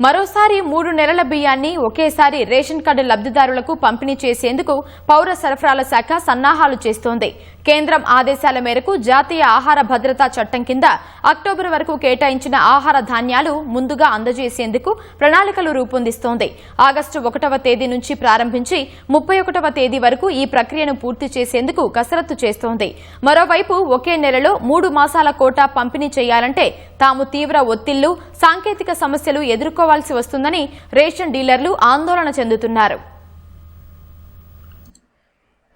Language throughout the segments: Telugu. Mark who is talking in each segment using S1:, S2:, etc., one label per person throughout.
S1: మరోసారి 3 నెలల బియ్యాన్ని ఒకేసారి రేషన్ కార్డు లబ్ధిదారులకు పంపిణీ చేసేందుకు పౌర సరఫరాల శాఖ సన్నాహాలు చేస్తోంది. కేంద్రం ఆదేశాల మేరకు జాతీయ ఆహార భద్రతా చట్టం కింద అక్టోబర్ వరకు కేటాయించిన ఆహార ధాన్యాలు ముందుగా అందజేసేందుకు ప్రణాళికలు రూపొందిస్తోంది. ఆగస్టు 1వ తేదీ నుంచి ప్రారంభించి 31వ తేదీ వరకు ఈ ప్రక్రియను పూర్తి చేసేందుకు కసరత్తు చేస్తోంది. మరోవైపు ఒకే నెలలో 3 మాసాల కోటా పంపిణీ చేయాలంటే తాము తీవ్ర ఒత్తిళ్లు, సాంకేతిక సమస్యలు ఎదుర్కోవాల్సి వస్తుందని రేషన్ డీలర్లు ఆందోళన చెందుతున్నారు.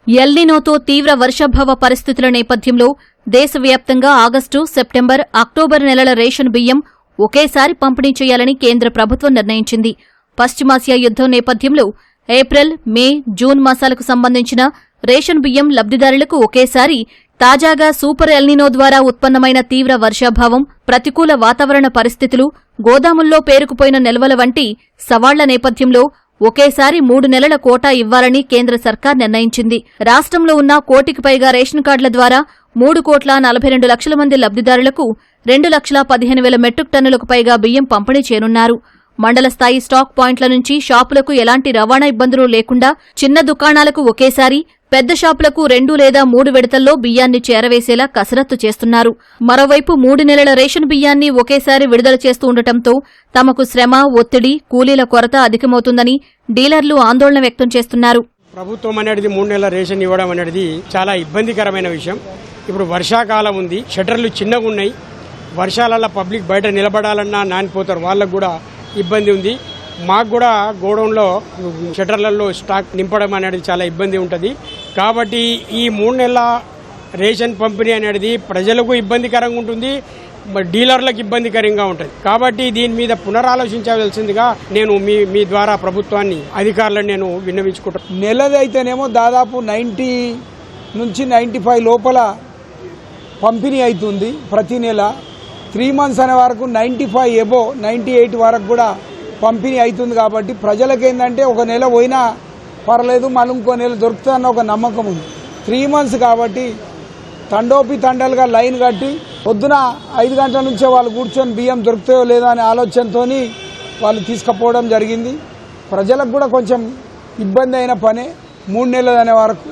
S2: ఎల్నినోతో తీవ్ర వర్షాభావ పరిస్థితుల నేపథ్యంలో దేశవ్యాప్తంగా ఆగస్టు, సెప్టెంబర్, అక్టోబర్ నెలల రేషన్ బియ్యం ఒకేసారి పంపిణీ చేయాలని కేంద్ర ప్రభుత్వం నిర్ణయించింది. పశ్చిమాసియా యుద్దం నేపథ్యంలో ఏప్రిల్, మే, జూన్ మాసాలకు సంబంధించిన రేషన్ బియ్యం లబ్ధిదారులకు ఒకేసారి, తాజాగా సూపర్ ఎల్నినో ద్వారా ఉత్పన్నమైన తీవ్ర వర్షాభావం, ప్రతికూల వాతావరణ పరిస్థితులు, గోదాముల్లో పేరుకుపోయిన నిల్వల వంటి సవాళ్ల నేపథ్యంలో ఒకేసారి 3 నెలల కోటా ఇవ్వాలని కేంద్ర సర్కార్ నిర్ణయించింది. రాష్ట్రంలో ఉన్న 1 కోటికి పైగా రేషన్ కార్డుల ద్వారా 3,42 లక్షల మంది లబ్ధిదారులకు 2,15,000 మెట్రిక్ టన్నులకు పైగా బియ్యం పంపిణీ చేయనున్నారు. మండల స్థాయి స్టాక్ పాయింట్ల నుంచి షాపులకు ఎలాంటి రవాణా ఇబ్బందులు లేకుండా చిన్న దుకాణాలకు ఒకేసారి, పెద్ద షాపులకు 2 లేదా 3 విడతల్లో బియ్యాన్ని చేరవేసేలా కసరత్తు చేస్తున్నారు. మరోవైపు 3 నెలల రేషన్ బియ్యాన్ని ఒకేసారి విడుదల చేస్తూ ఉండటంతో తమకు శ్రమ, ఒత్తిడి, కూలీల కొరత అధికమవుతుందని డీలర్లు ఆందోళన వ్యక్తం చేస్తున్నారు.
S3: ప్రభుత్వం అనేది 3 నెలల రేషన్ ఇవ్వడం అనేది చాలా ఇబ్బందికరమైన విషయం. ఇప్పుడు వర్షాకాలం ఉంది, షట్టర్లు చిన్నగా ఉన్నాయి. వర్షాలలో పబ్లిక్ బయట నిలబడాలన్నా నానిపోతారు, వాళ్ళకు కూడా ఇబ్బంది ఉంది. మాకు కూడా గోడౌన్లో షట్టర్లలో స్టాక్ నింపడం అనేది చాలా ఇబ్బంది ఉంటుంది. కాబట్టి ఈ 3 నెలల రేషన్ పంపిణీ అనేది ప్రజలకు ఇబ్బందికరంగా ఉంటుంది, డీలర్లకు ఇబ్బందికరంగా ఉంటుంది. కాబట్టి దీని మీద పునరాలోచించవలసిందిగా నేను మీ ద్వారా ప్రభుత్వాన్ని, అధికారులను నేను విన్నవించుకుంటాను.
S4: నెలది అయితేనేమో దాదాపు 90 నుంచి 95 లోపల పంపిణీ అవుతుంది ప్రతి నెల. 3 మంత్స్ అనే వరకు 95 ఎబో 98 వరకు కూడా పంపిణీ అవుతుంది. కాబట్టి ప్రజలకేందంటే ఒక నెల పోయినా పర్లేదు, మళ్ళీ ఇంకో నెల దొరుకుతుందన్న ఒక నమ్మకం ఉంది. 3 మంత్స్ కాబట్టి తండోపి తండలుగా లైన్ కట్టి పొద్దున 5 గంటల నుంచే వాళ్ళు కూర్చొని బియ్యం దొరుకుతాయో లేదా అనే ఆలోచనతో వాళ్ళు తీసుకుపోవడం జరిగింది. ప్రజలకు కూడా కొంచెం ఇబ్బంది అయిన పనే 3 నెలలు అనే వరకు.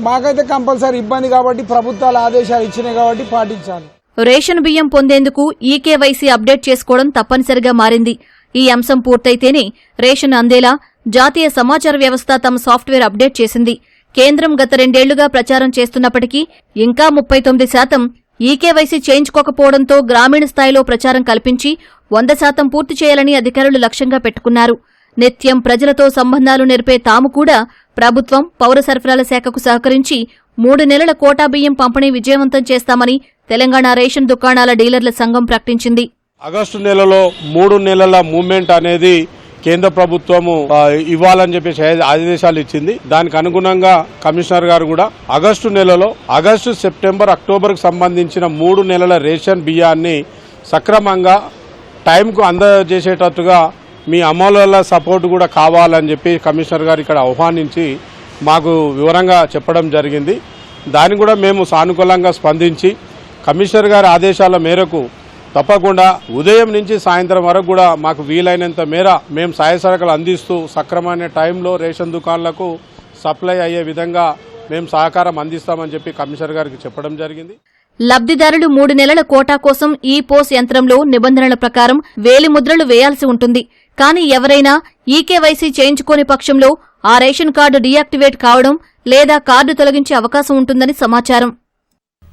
S4: మాకైతే కంపల్సరీ ఇబ్బంది కాబట్టి ప్రభుత్వాల ఆదేశాలు ఇచ్చినాయి కాబట్టి పాటించాలి.
S2: రేషన్ బియ్యం పొందేందుకు ఈకేవైసీ అప్డేట్ చేసుకోవడం తప్పనిసరిగా మారింది. ఈ అంశం పూర్తయితేనే రేషన్ అందేలా జాతీయ సమాచార వ్యవస్థ తమ సాఫ్ట్వేర్ అప్డేట్ చేసింది. కేంద్రం గత 2 ఏళ్లుగా ప్రచారం చేస్తున్నప్పటికీ ఇంకా 39% ఈకేవైసీ చేయించుకోకపోవడంతో గ్రామీణ స్థాయిలో ప్రచారం కల్పించి 100% పూర్తి చేయాలని అధికారులు లక్ష్యంగా పెట్టుకున్నారు. నిత్యం ప్రజలతో సంబంధాలు నెరిపే తాము కూడా ప్రభుత్వం, పౌర సరఫరాల శాఖకు సహకరించి 3 నెలల కోటా బియ్యం పంపిణీ విజయవంతం చేస్తామని తెలంగాణ రేషన్ దుకాణాల డీలర్ల సంఘం ప్రకటించింది.
S5: ఆగస్టు నెలలో 3 నెలల మూవ్మెంట్ అనేది కేంద్ర ప్రభుత్వము ఇవ్వాలని చెప్పేసి ఆదేశాలు ఇచ్చింది. దానికి అనుగుణంగా కమిషనర్ గారు కూడా ఆగస్టు నెలలో ఆగస్టు, సెప్టెంబర్, అక్టోబర్కు సంబంధించిన 3 నెలల రేషన్ బియ్యాన్ని సక్రమంగా టైంకు అందజేసేటట్టుగా మీ అమలుల సపోర్ట్ కూడా కావాలని చెప్పి కమిషనర్ గారు ఇక్కడ ఆహ్వానించి మాకు వివరంగా చెప్పడం జరిగింది. దాన్ని కూడా మేము సానుకూలంగా స్పందించి కమిషనర్ గారి ఆదేశాల మేరకు తప్పకుండా ఉదయం నుంచి సాయంత్రం వరకు కూడా మాకు వీలైనంత మేర మేము సాయ సరకులు అందిస్తూ సక్రమమైన టైంలో రేషన్ దుకాణాలకు సప్లై అయ్యే విధంగా మేము సహకారం అందిస్తామని చెప్పి కమిషనర్ గారికి చెప్పడం జరిగింది.
S2: లబ్ధిదారులు 3 నెలల కోటా కోసం ఈ పోస్ యంత్రంలో నిబంధనల ప్రకారం వేలిముద్రలు వేయాల్సి ఉంటుంది. కానీ ఎవరైనా ఈకేవైసీ చేయించుకోని పక్షంలో ఆ రేషన్ కార్డు డీయాక్టివేట్ కావడం లేదా కార్డు తొలగించే అవకాశం ఉంటుందని సమాచారం.